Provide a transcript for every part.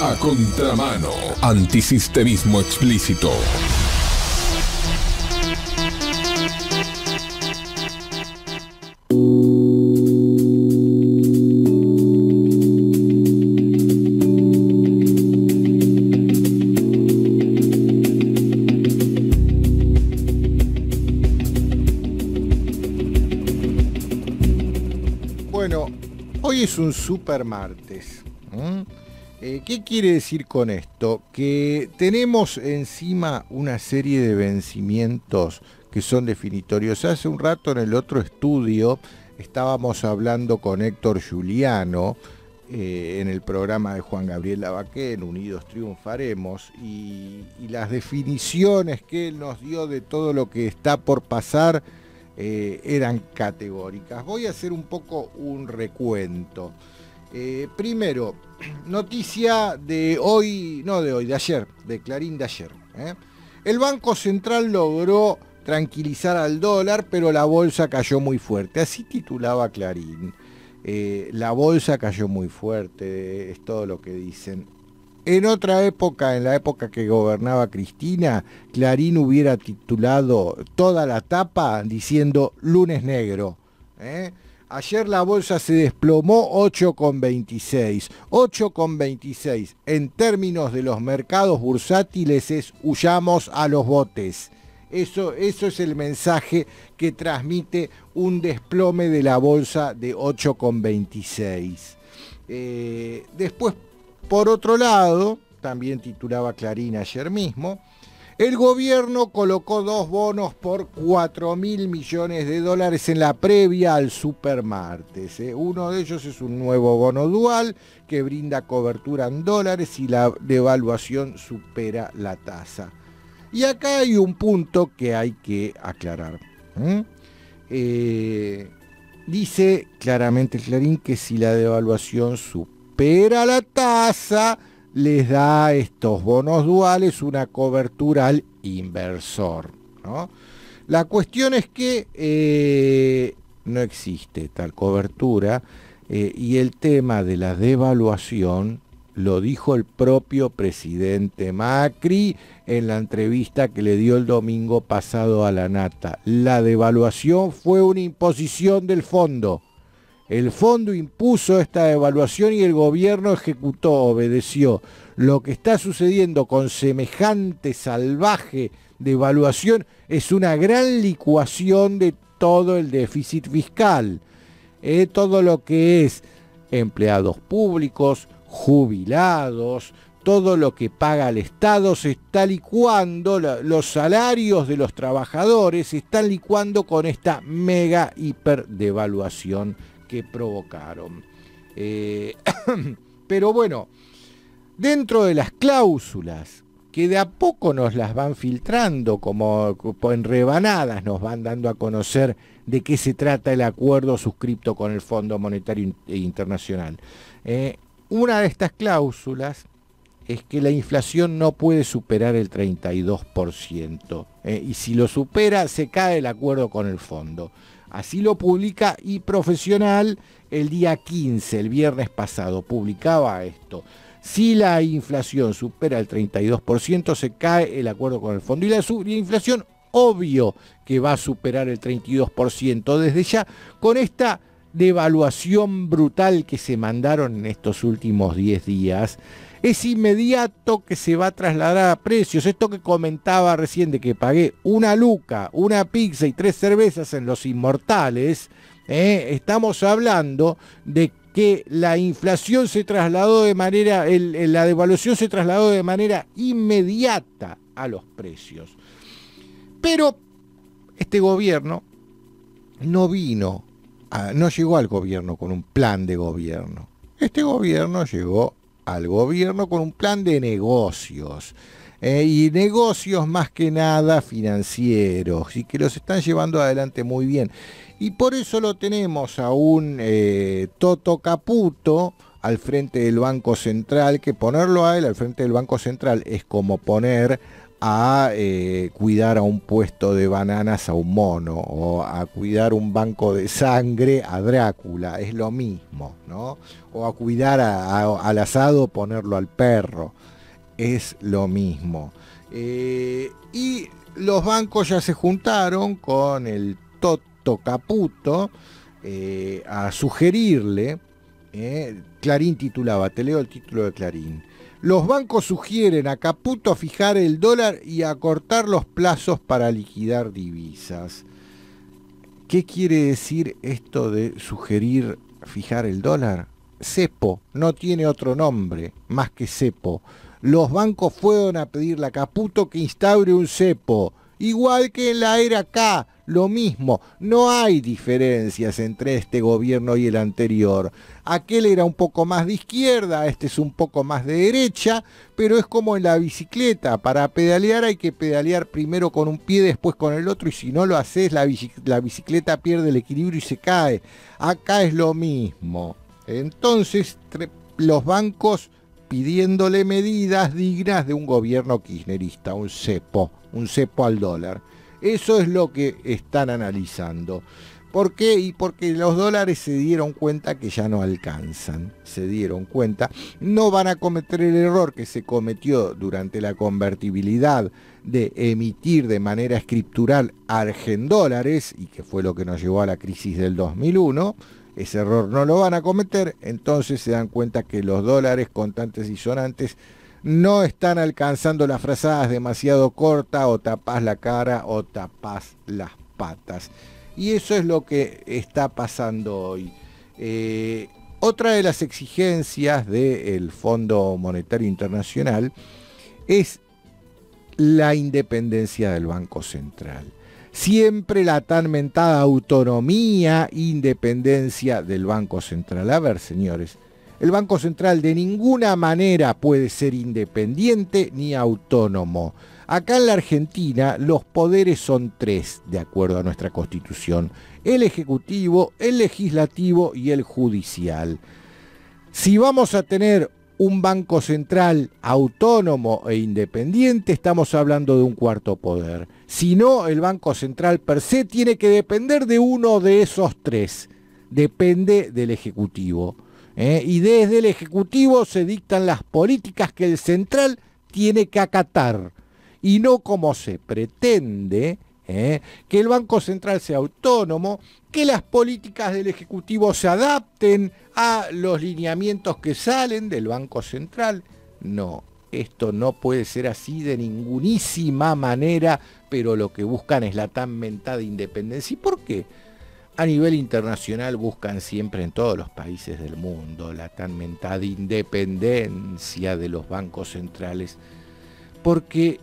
A contramano, antisistemismo explícito. Bueno, hoy es un super martes. ¿Qué quiere decir con esto? Que tenemos encima una serie de vencimientos que son definitorios. Hace un rato en el otro estudio estábamos hablando con Héctor Giuliano en el programa de Juan Gabriel Lavaqué, en Unidos Triunfaremos, y las definiciones que él nos dio de todo lo que está por pasar eran categóricas. Voy a hacer un poco un recuento. Primero, noticia de hoy, no de hoy, de ayer, de Clarín de ayer. El Banco Central logró tranquilizar al dólar, pero la bolsa cayó muy fuerte. Así titulaba Clarín. La bolsa cayó muy fuerte, es todo lo que dicen. En otra época, en la época que gobernaba Cristina, Clarín hubiera titulado toda la tapa diciendo lunes negro. Ayer la bolsa se desplomó 8,26. 8,26 en términos de los mercados bursátiles es huyamos a los botes. Eso es el mensaje que transmite un desplome de la bolsa de 8,26. Después, por otro lado, también titulaba Clarín ayer mismo, el gobierno colocó 2 bonos por 4.000 millones de dólares en la previa al supermartes. Uno de ellos es un nuevo bono dual que brinda cobertura en dólares y la devaluación supera la tasa. Y acá hay un punto que hay que aclarar. Dice claramente Clarín que si la devaluación supera la tasa, les da a estos bonos duales una cobertura al inversor, ¿no? La cuestión es que no existe tal cobertura y el tema de la devaluación lo dijo el propio presidente Macri en la entrevista que le dio el domingo pasado a La Nata. La devaluación fue una imposición del fondo. El fondo impuso esta devaluación y el gobierno ejecutó, obedeció. Lo que está sucediendo con semejante salvaje devaluación es una gran licuación de todo el déficit fiscal. Todo lo que es empleados públicos, jubilados, todo lo que paga el Estado se está licuando, los salarios de los trabajadores se están licuando con esta mega hiper devaluación que provocaron. Pero bueno, dentro de las cláusulas que de a poco nos las van filtrando, como en rebanadas nos van dando a conocer de qué se trata el acuerdo suscripto con el Fondo Monetario Internacional. Una de estas cláusulas es que la inflación no puede superar el 32%, y si lo supera se cae el acuerdo con el fondo. Así lo publica iProfesional el día 15, el viernes pasado, publicaba esto. Si la inflación supera el 32%, se cae el acuerdo con el fondo. Y la inflación, obvio que va a superar el 32% desde ya, con esta devaluación brutal que se mandaron en estos últimos 10 días. Es inmediato que se va a trasladar a precios. Esto que comentaba recién de que pagué una luca, una pizza y 3 cervezas en Los Inmortales, estamos hablando de que la inflación se trasladó de manera, la devaluación se trasladó de manera inmediata a los precios. Pero este gobierno no llegó al gobierno con un plan de gobierno. Este gobierno llegó al gobierno con un plan de negocios, y negocios más que nada financieros, y que los están llevando adelante muy bien. Y por eso lo tenemos a un Toto Caputo al frente del Banco Central, que ponerlo a él al frente del Banco Central es como poner a cuidar a un puesto de bananas a un mono, o a cuidar un banco de sangre a Drácula, es lo mismo, ¿no? O a cuidar al asado, ponerlo al perro, es lo mismo. Y los bancos ya se juntaron con el Toto Caputo a sugerirle, Clarín titulaba, te leo el título de Clarín: los bancos sugieren a Caputo fijar el dólar y acortar los plazos para liquidar divisas. ¿Qué quiere decir esto de sugerir fijar el dólar? Cepo, no tiene otro nombre más que cepo. Los bancos fueron a pedirle a Caputo que instaure un cepo, igual que en la era K, lo mismo. No hay diferencias entre este gobierno y el anterior. Aquel era un poco más de izquierda, este es un poco más de derecha, pero es como en la bicicleta. Para pedalear hay que pedalear primero con un pie, después con el otro, y si no lo haces, la bicicleta pierde el equilibrio y se cae. Acá es lo mismo. Entonces, los bancos pidiéndole medidas dignas de un gobierno kirchnerista, un cepo al dólar. Eso es lo que están analizando. ¿Por qué? Y porque los dólares se dieron cuenta que ya no alcanzan. Se dieron cuenta. No van a cometer el error que se cometió durante la convertibilidad de emitir de manera escritural argendólares, y que fue lo que nos llevó a la crisis del 2001. Ese error no lo van a cometer. Entonces se dan cuenta que los dólares contantes y sonantes no están alcanzando las frazadas demasiado cortas, o tapás la cara o tapás las patas. Y eso es lo que está pasando hoy. Otra de las exigencias del Fondo Monetario Internacional es la independencia del Banco Central. Siempre la tan mentada autonomía, independencia del Banco Central. A ver, señores, el Banco Central de ninguna manera puede ser independiente ni autónomo. Acá en la Argentina los poderes son tres, de acuerdo a nuestra Constitución: el Ejecutivo, el Legislativo y el Judicial. Si vamos a tener un Banco Central autónomo e independiente, estamos hablando de un cuarto poder. Si no, el Banco Central per se tiene que depender de uno de esos tres. Depende del Ejecutivo. Y desde el Ejecutivo se dictan las políticas que el Central tiene que acatar. Y no como se pretende, que el Banco Central sea autónomo, que las políticas del Ejecutivo se adapten a los lineamientos que salen del Banco Central. No, esto no puede ser así de ningunísima manera, pero lo que buscan es la tan mentada independencia. ¿Y por qué? A nivel internacional buscan siempre en todos los países del mundo la tan mentada independencia de los bancos centrales, porque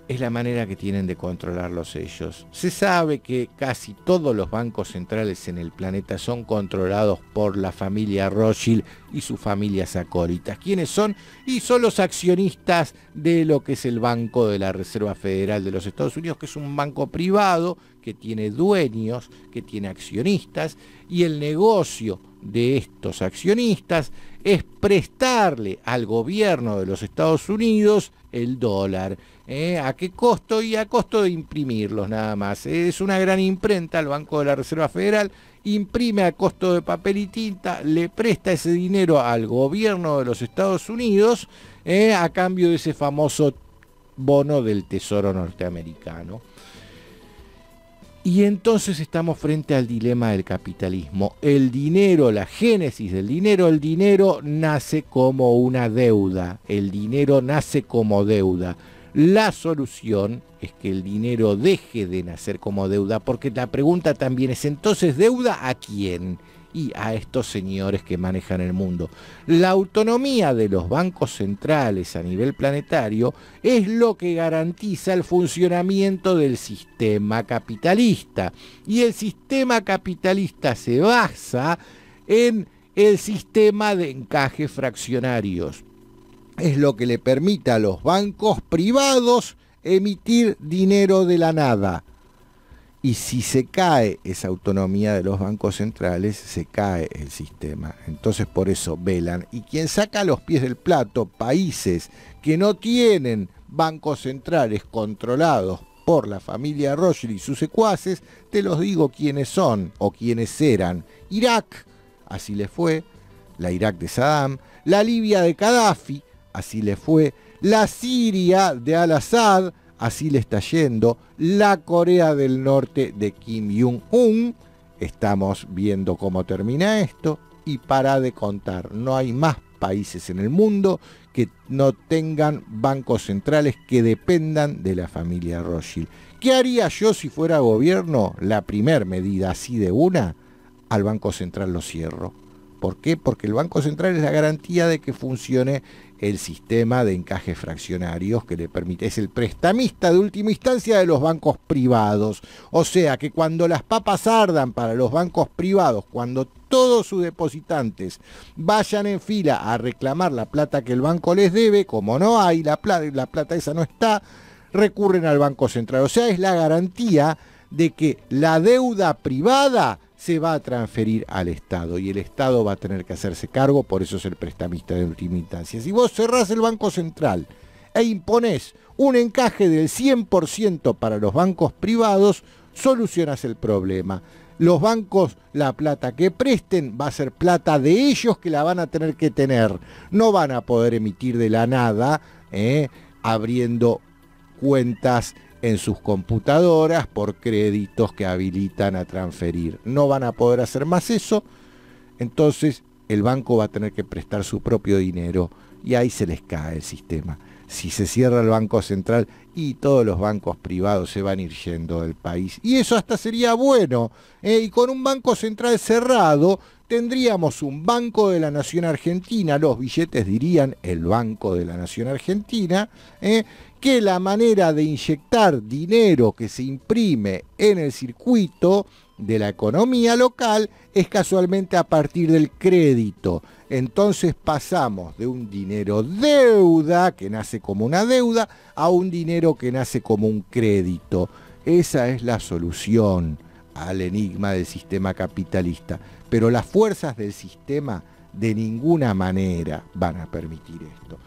es la manera que tienen de controlarlos ellos. Se sabe que casi todos los bancos centrales en el planeta son controlados por la familia Rothschild y sus familias acólitas. ¿Quiénes son? Y son los accionistas de lo que es el Banco de la Reserva Federal de los Estados Unidos, que es un banco privado que tiene dueños, que tiene accionistas, y el negocio de estos accionistas es prestarle al gobierno de los Estados Unidos el dólar. ¿A qué costo? Y a costo de imprimirlos nada más. Es una gran imprenta, el Banco de la Reserva Federal imprime a costo de papel y tinta, le presta ese dinero al gobierno de los Estados Unidos a cambio de ese famoso bono del Tesoro norteamericano. Y entonces estamos frente al dilema del capitalismo. El dinero, la génesis del dinero, el dinero nace como una deuda. El dinero nace como deuda. La solución es que el dinero deje de nacer como deuda, porque la pregunta también es, entonces, ¿deuda a quién? Y a estos señores que manejan el mundo. La autonomía de los bancos centrales a nivel planetario es lo que garantiza el funcionamiento del sistema capitalista. Y el sistema capitalista se basa en el sistema de encajes fraccionarios. Es lo que le permite a los bancos privados emitir dinero de la nada. Y si se cae esa autonomía de los bancos centrales, se cae el sistema. Entonces por eso velan. Y quien saca los pies del plato, países que no tienen bancos centrales controlados por la familia Rothschild y sus secuaces, te los digo quiénes son o quiénes eran. Irak, así le fue, la Irak de Saddam, la Libia de Gaddafi, así le fue, la Siria de Al-Assad, así le está yendo, la Corea del Norte de Kim Jong-un, estamos viendo cómo termina esto, y para de contar, no hay más países en el mundo que no tengan bancos centrales que dependan de la familia Rothschild. ¿Qué haría yo si fuera gobierno? La primer medida, así de una, al Banco Central lo cierro. ¿Por qué? Porque el Banco Central es la garantía de que funcione el sistema de encajes fraccionarios que le permite, es el prestamista de última instancia de los bancos privados. O sea que cuando las papas ardan para los bancos privados, cuando todos sus depositantes vayan en fila a reclamar la plata que el banco les debe, como no hay, la plata esa no está, recurren al Banco Central. O sea, es la garantía de que la deuda privada se va a transferir al Estado y el Estado va a tener que hacerse cargo, por eso es el prestamista de última instancia. Si vos cerrás el Banco Central e imponés un encaje del 100% para los bancos privados, solucionás el problema. Los bancos, la plata que presten va a ser plata de ellos que la van a tener que tener. No van a poder emitir de la nada, abriendo cuentas en sus computadoras por créditos que habilitan a transferir. No van a poder hacer más eso, entonces el banco va a tener que prestar su propio dinero y ahí se les cae el sistema. Si se cierra el Banco Central y todos los bancos privados se van a ir yendo del país. Y eso hasta sería bueno. Y con un Banco Central cerrado tendríamos un Banco de la Nación Argentina, los billetes dirían el Banco de la Nación Argentina, que la manera de inyectar dinero que se imprime en el circuito de la economía local es casualmente a partir del crédito. Entonces pasamos de un dinero deuda, que nace como una deuda, a un dinero que nace como un crédito. Esa es la solución al enigma del sistema capitalista. Pero las fuerzas del sistema de ninguna manera van a permitir esto.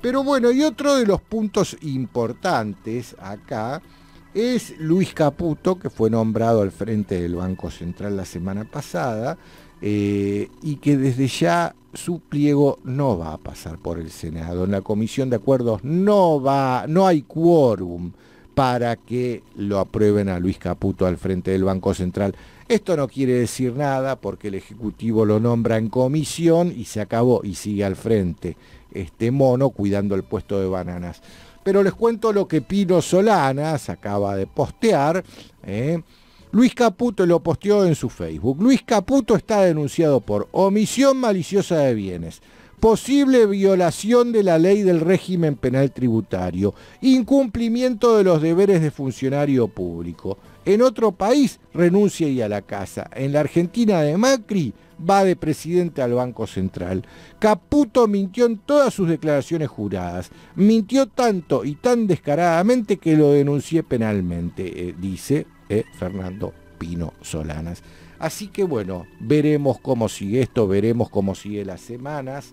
Pero bueno, y otro de los puntos importantes acá es Luis Caputo, que fue nombrado al frente del Banco Central la semana pasada, y que desde ya su pliego no va a pasar por el Senado. En la Comisión de Acuerdos no hay quórum para que lo aprueben a Luis Caputo al frente del Banco Central. Esto no quiere decir nada porque el Ejecutivo lo nombra en comisión y se acabó y sigue al frente este mono cuidando el puesto de bananas. Pero les cuento lo que Pino Solanas acaba de postear. Luis Caputo lo posteó en su Facebook. Luis Caputo está denunciado por omisión maliciosa de bienes, posible violación de la ley del régimen penal tributario, incumplimiento de los deberes de funcionario público. En otro país renuncia y a la casa. En la Argentina de Macri va de presidente al Banco Central. Caputo mintió en todas sus declaraciones juradas. Mintió tanto y tan descaradamente que lo denuncié penalmente, dice Fernando Pino Solanas. Así que bueno, veremos cómo sigue esto, veremos cómo sigue las semanas.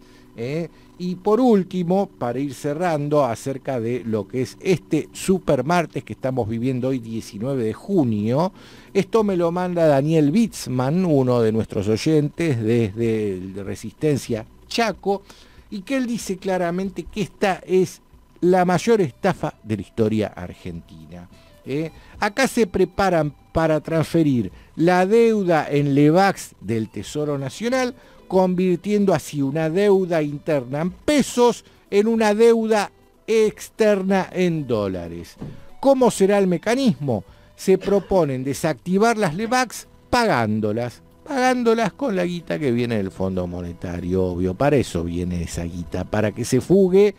Y por último, para ir cerrando acerca de lo que es este super martes que estamos viviendo hoy, 19 de junio, esto me lo manda Daniel Bitzman, uno de nuestros oyentes desde Resistencia Chaco, y que él dice claramente que esta es la mayor estafa de la historia argentina. Acá se preparan para transferir la deuda en Levax del Tesoro Nacional, convirtiendo así una deuda interna en pesos en una deuda externa en dólares. ¿Cómo será el mecanismo? Se proponen desactivar las Levax pagándolas con la guita que viene del Fondo Monetario, obvio. Para eso viene esa guita, para que se fugue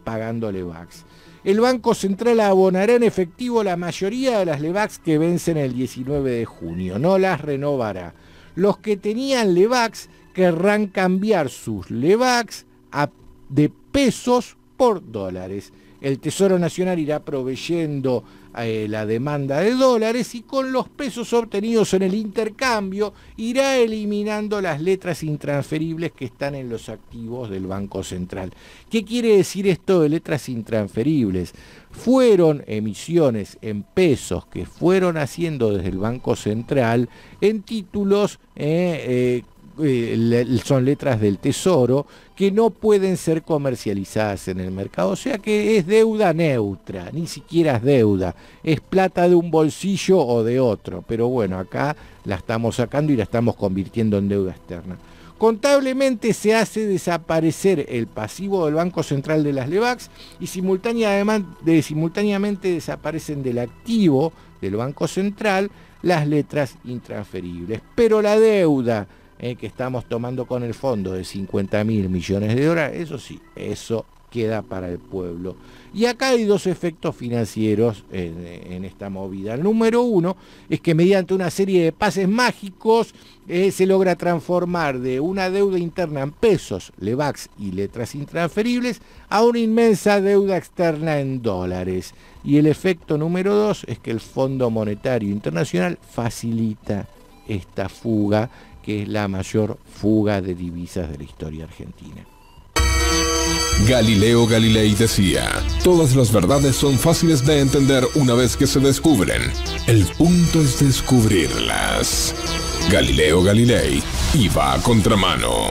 pagando Levax. El Banco Central abonará en efectivo la mayoría de las Levax que vencen el 19 de junio, no las renovará. Los que tenían Levax querrán cambiar sus Levax de pesos por dólares. el Tesoro Nacional irá proveyendo la demanda de dólares y con los pesos obtenidos en el intercambio irá eliminando las letras intransferibles que están en los activos del Banco Central. ¿Qué quiere decir esto de letras intransferibles? Fueron emisiones en pesos que fueron haciendo desde el Banco Central en títulos son letras del Tesoro que no pueden ser comercializadas en el mercado, o sea que es deuda neutra, ni siquiera es deuda, es plata de un bolsillo o de otro, pero bueno, acá la estamos sacando y la estamos convirtiendo en deuda externa. Contablemente se hace desaparecer el pasivo del Banco Central de las LEBACs y simultáneamente desaparecen del activo del Banco Central las letras intransferibles, pero la deuda que estamos tomando con el fondo de 50.000 millones de dólares, eso sí, eso queda para el pueblo. Y acá hay dos efectos financieros en esta movida. El número uno es que mediante una serie de pases mágicos se logra transformar de una deuda interna en pesos, LEBACs y letras intransferibles a una inmensa deuda externa en dólares. Y el efecto número dos es que el Fondo Monetario Internacional facilita esta fuga, que es la mayor fuga de divisas de la historia argentina. Galileo Galilei decía, todas las verdades son fáciles de entender una vez que se descubren. El punto es descubrirlas. Galileo Galilei iba a contramano.